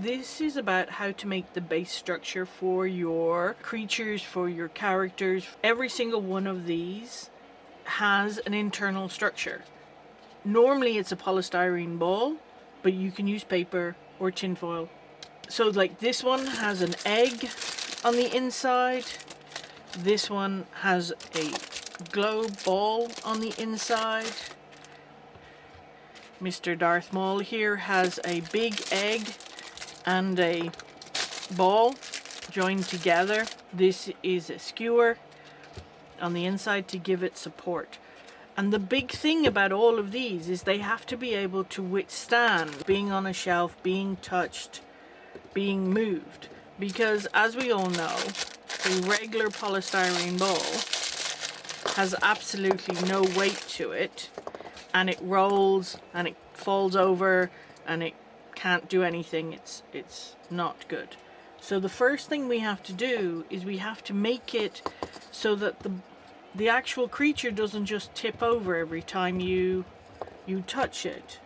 This is about how to make the base structure for your creatures, for your characters. Every single one of these has an internal structure. Normally it's a polystyrene ball, but you can use paper or tinfoil. So like this one has an egg on the inside. This one has a globe ball on the inside. Mr. Darth Maul here has a big egg and a ball joined together. This is a skewer on the inside to give it support. And the big thing about all of these is they have to be able to withstand being on a shelf, being touched, being moved. Because as we all know, a regular polystyrene ball has absolutely no weight to it, and it rolls and it falls over and it can't do anything. It's not good. So the first thing we have to do is we have to make it so that the actual creature doesn't just tip over every time you touch it,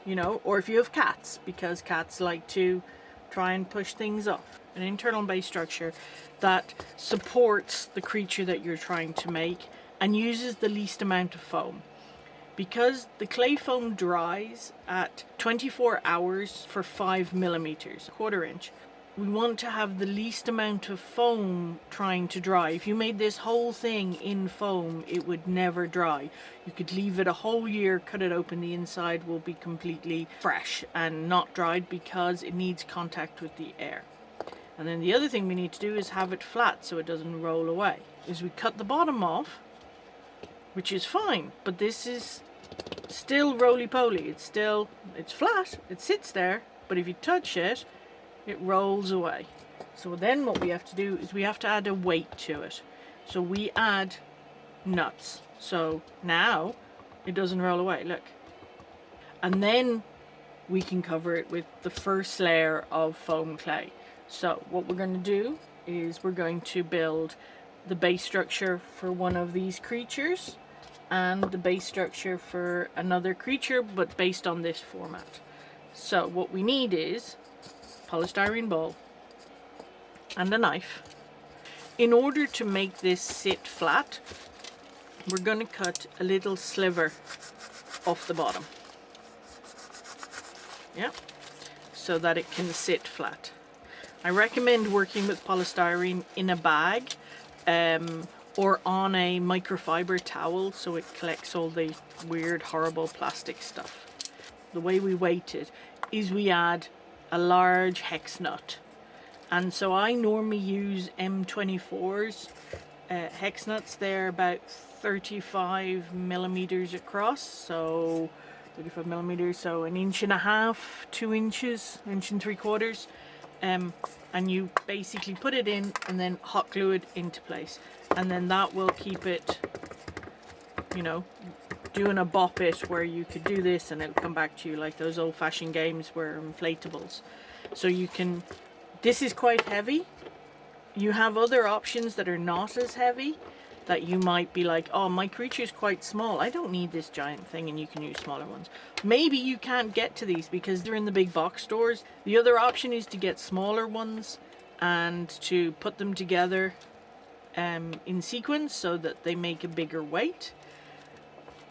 you know, or if you have cats, because cats like to try and push things off. An internal base structure that supports the creature that you're trying to make and uses the least amount of foam. Because the clay foam dries at 24 hours for 5 millimeters, a quarter inch, we want to have the least amount of foam trying to dry. If you made this whole thing in foam, it would never dry. You could leave it a whole year, cut it open, the inside will be completely fresh and not dried because it needs contact with the air. And then the other thing we need to do is have it flat so it doesn't roll away. Is we cut the bottom off, which is fine, but this is still roly-poly. It's flat, it sits there, but if you touch it, it rolls away. So then what we have to do is we have to add a weight to it. So we add nuts. So now it doesn't roll away, look. And then we can cover it with the first layer of foam clay. So what we're going to do is we're going to build the base structure for one of these creatures and the base structure for another creature, but based on this format. So what we need is polystyrene ball and a knife. In order to make this sit flat, we're going to cut a little sliver off the bottom, yeah, so that it can sit flat. I recommend working with polystyrene in a bag or on a microfiber towel so it collects all the weird, horrible plastic stuff. The way we weight it is we add a large hex nut, and so I normally use M24's hex nuts. They're about 35 millimeters across, so 35 millimeters, so 1.5 inches, 2 inches, 1 3/4. And you basically put it in and then hot glue it into place, and then that will keep it, you know, doing a bop it where you could do this and it'll come back to you like those old-fashioned games where inflatables. So you can, this is quite heavy. You have other options that are not as heavy, that you might be like, oh, my creature is quite small, I don't need this giant thing, and you can use smaller ones. Maybe you can't get to these because they're in the big box stores. The other option is to get smaller ones and to put them together in sequence so that they make a bigger weight.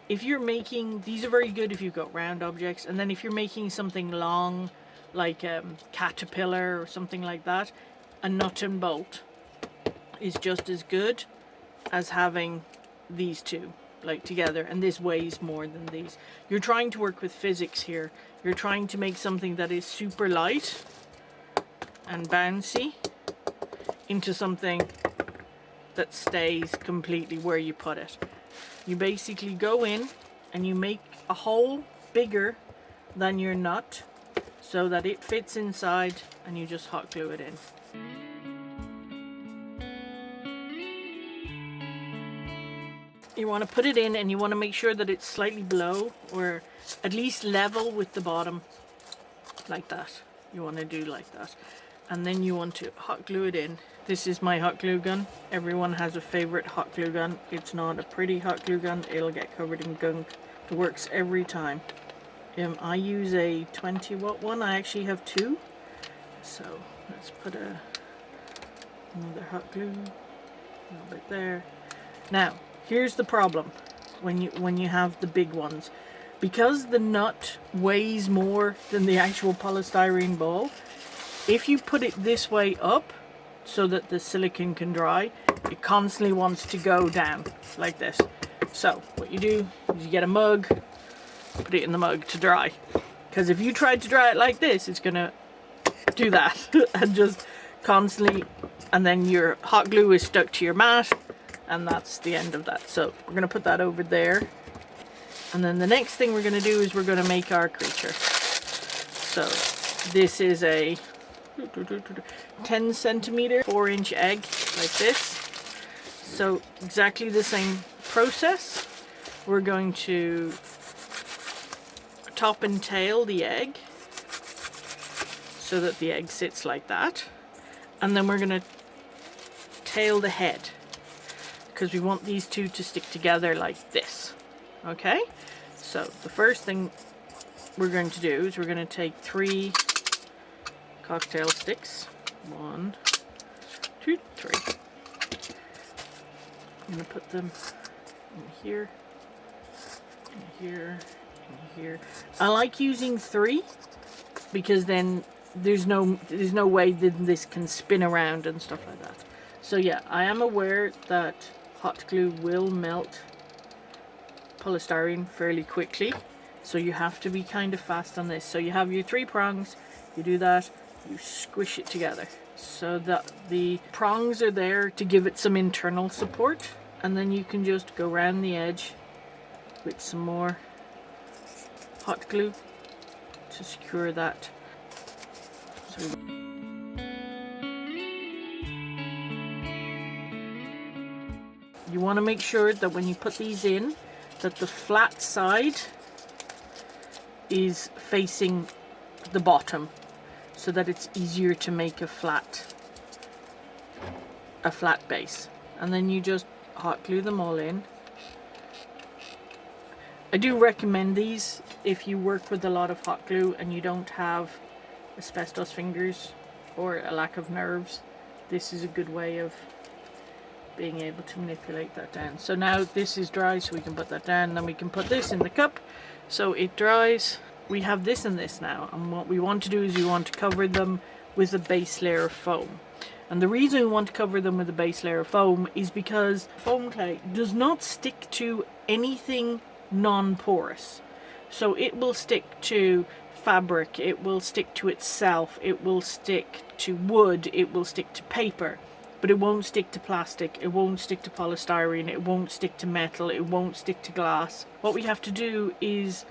If you're making, these are very good if you've got round objects, and then if you're making something long like caterpillar or something like that, a nut and bolt is just as good as having these two like together, and this weighs more than these. You're trying to work with physics here. You're trying to make something that is super light and bouncy into something that stays completely where you put it. You basically go in and you make a hole bigger than your nut so that it fits inside, and you just hot glue it in. You want to put it in and you want to make sure that it's slightly below or at least level with the bottom, like that. You want to do like that, and then you want to hot glue it in. This is my hot glue gun. Everyone has a favorite hot glue gun. It's not a pretty hot glue gun, it'll get covered in gunk. It works every time. I use a 20 watt one. I actually have two. So let's put another hot glue, a little bit there. Now, here's the problem when you have the big ones. Because the nut weighs more than the actual polystyrene ball, if you put it this way up so that the silicone can dry, it constantly wants to go down like this. So what you do is you get a mug, put it in the mug to dry. Because if you tried to dry it like this, it's gonna do that and just constantly, and then your hot glue is stuck to your mat, and that's the end of that. So we're gonna put that over there. And then the next thing we're gonna do is we're gonna make our creature. So this is a 10 centimeter 4-inch egg like this. So exactly the same process. We're going to top and tail the egg so that the egg sits like that, and then we're going to tail the head because we want these two to stick together like this. Okay, so the first thing we're going to do is we're going to take 3 cocktail sticks. 1, 2, 3. I'm going to put them in here, in here, in here. I like using 3 because then there's no way that this can spin around and stuff like that. So yeah, I am aware that hot glue will melt polystyrene fairly quickly, so you have to be kind of fast on this. So you have your 3 prongs, you do that, you squish it together so that the prongs are there to give it some internal support, and then you can just go around the edge with some more hot glue to secure that. So you want to make sure that when you put these in, that the flat side is facing the bottom so that it's easier to make a flat base. And then you just hot glue them all in. I do recommend these if you work with a lot of hot glue and you don't have asbestos fingers or a lack of nerves. This is a good way of being able to manipulate that down. So now this is dry, so we can put that down, then we can put this in the cup so it dries. We have this and this now, and what we want to do is we want to cover them with a base layer of foam. And the reason we want to cover them with a base layer of foam is because foam clay does not stick to anything non-porous. So it will stick to fabric, it will stick to itself, it will stick to wood, it will stick to paper. But it won't stick to plastic, it won't stick to polystyrene, it won't stick to metal, it won't stick to glass. What we have to do is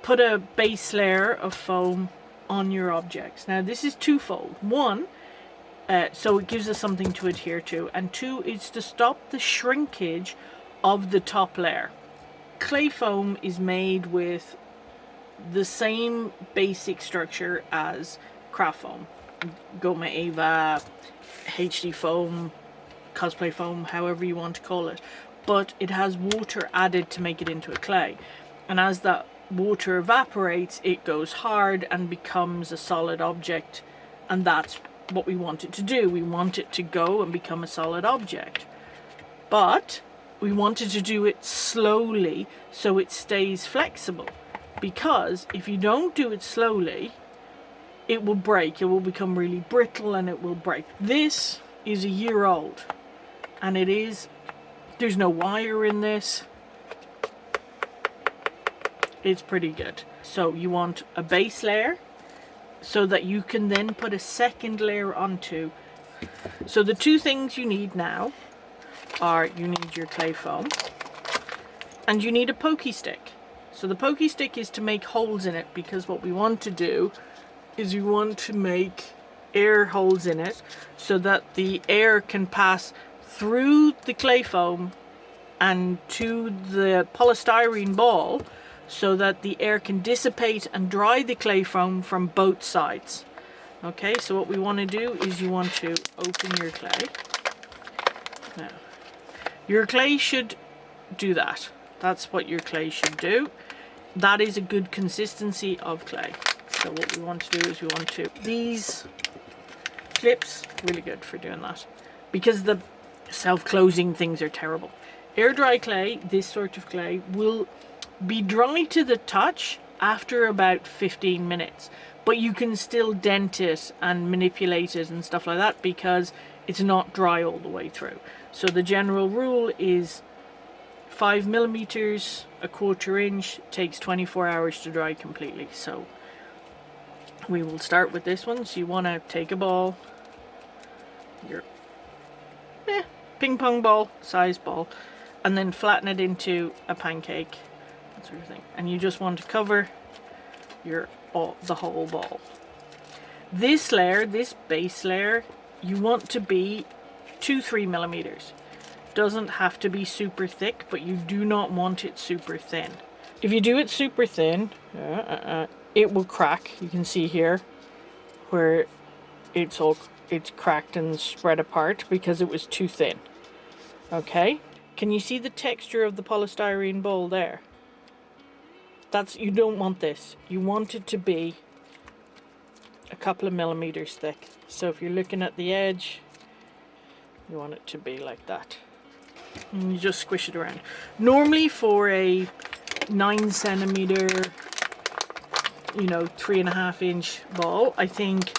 put a base layer of foam on your objects. Now this is twofold. 1, so it gives us something to adhere to, and 2, is to stop the shrinkage of the top layer. Clay foam is made with the same basic structure as craft foam. Goma Eva, HD foam, cosplay foam, however you want to call it, but it has water added to make it into a clay, and as that water evaporates it goes hard and becomes a solid object, and that's what we want it to do. We want it to go and become a solid object, but we wanted to do it slowly so it stays flexible, because if you don't do it slowly it will break, it will become really brittle and it will break. This is a year old and there's no wire in this. It's pretty good. So you want a base layer so that you can then put a second layer onto. So the 2 things you need now are you need your clay foam and you need a pokey stick. So the pokey stick is to make holes in it, because what we want to do is we want to make air holes in it so that the air can pass through the clay foam and to the polystyrene ball so that the air can dissipate and dry the clay foam from both sides. Okay, so what we want to do is you want to open your clay. Now, your clay should do that. That's what your clay should do. That is a good consistency of clay. So what we want to do is we want to, these clips, really good for doing that, because the self-closing things are terrible. Air dry clay, this sort of clay, will be dry to the touch after about 15 minutes, but you can still dent it and manipulate it and stuff like that because it's not dry all the way through. So the general rule is 5 millimeters, a 1/4 inch, takes 24 hours to dry completely. So we will start with this one. So you want to take a ball, your ping pong ball, size ball, and then flatten it into a pancake, that sort of thing. And you just want to cover the whole ball. This layer, this base layer, you want to be 2-3 millimeters. Doesn't have to be super thick, but you do not want it super thin. If you do it super thin, it will crack. You can see here where it's cracked and spread apart because it was too thin. Okay, can you see the texture of the polystyrene bowl there? You don't want this. You want it to be a couple of millimeters thick. So if you're looking at the edge, you want it to be like that. And you just squish it around. Normally for a 9 centimeter, 3.5 inch ball, I think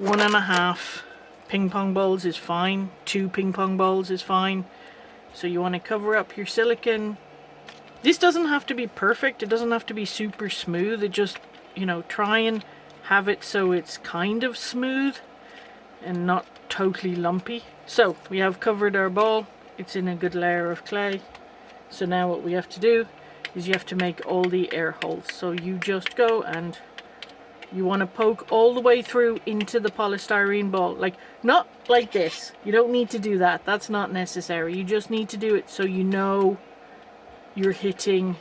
1.5 ping pong balls is fine. 2 ping pong balls is fine. So you want to cover up your silicone. This doesn't have to be perfect. It doesn't have to be super smooth. It just, try and have it so it's kind of smooth and not totally lumpy. So we have covered our ball. It's in a good layer of clay. So now what we have to do is you have to make all the air holes. So you just go and you want to poke all the way through into the polystyrene ball. Not like this. You don't need to do that. That's not necessary. You just need to do it so you know you're hitting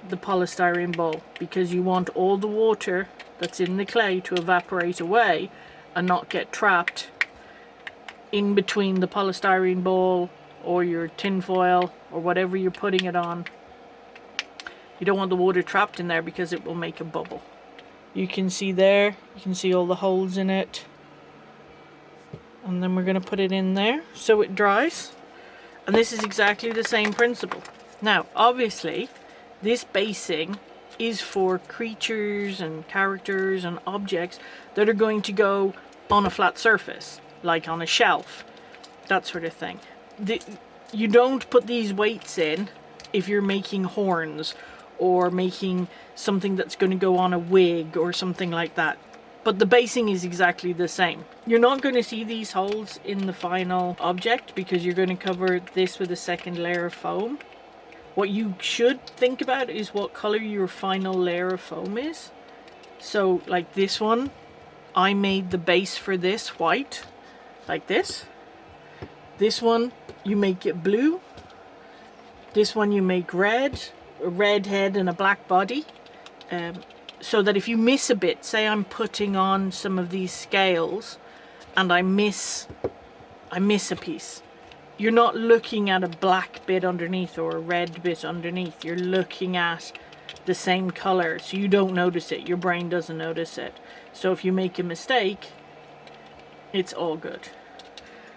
the polystyrene ball, because you want all the water that's in the clay to evaporate away and not get trapped in between the polystyrene ball or your tin foil or whatever you're putting it on. You don't want the water trapped in there because it will make a bubble. You can see there, you can see all the holes in it. And then we're going to put it in there so it dries. And this is exactly the same principle. Now, obviously, this basing is for creatures and characters and objects that are going to go on a flat surface, like on a shelf, that sort of thing. You don't put these weights in if you're making horns or making something that's going to go on a wig or something like that. But the basing is exactly the same. You're not going to see these holes in the final object because you're going to cover this with a second layer of foam. What you should think about is what color your final layer of foam is. So like this one, I made the base for this white, like this. This one, you make it blue. This one you make red, a red head and a black body. So that if you miss a bit, say I'm putting on some of these scales and I miss a piece, you're not looking at a black bit underneath or a red bit underneath. You're looking at the same color, so you don't notice it. Your brain doesn't notice it. So if you make a mistake, it's all good.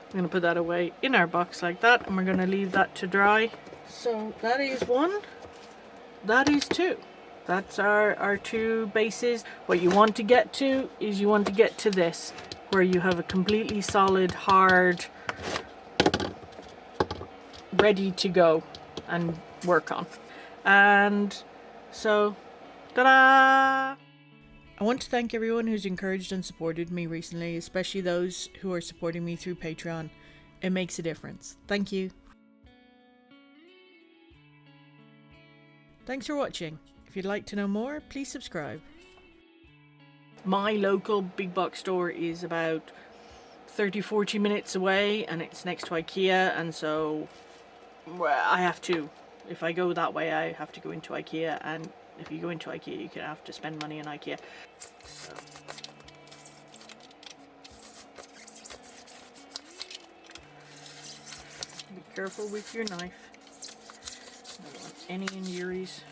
I'm going to put that away in our box like that, and we're going to leave that to dry. So that is 1. That is 2. That's our 2 bases. What you want to get to is you want to get to this, where you have a completely solid, hard, ready to go and work on. And so, ta-da! I want to thank everyone who's encouraged and supported me recently, especially those who are supporting me through Patreon. It makes a difference. Thank you. Thanks for watching. If you'd like to know more, please subscribe. My local big box store is about 30-40 minutes away, and it's next to IKEA, and so I have to, if I go that way, I have to go into IKEA, and if you go into IKEA, you can have to spend money in IKEA. So. Be careful with your knife. I don't want any injuries.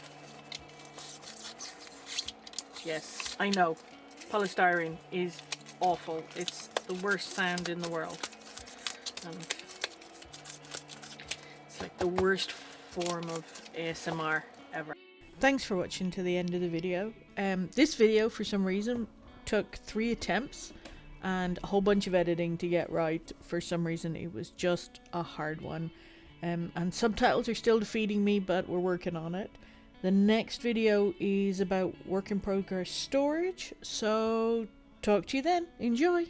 Yes, I know. Polystyrene is awful. It's the worst sound in the world. And it's like the worst form of ASMR ever. Thanks for watching to the end of the video. This video, for some reason, took 3 attempts and a whole bunch of editing to get right. For some reason, it was just a hard one. And subtitles are still defeating me, but we're working on it. The next video is about work in progress storage, so talk to you then. Enjoy!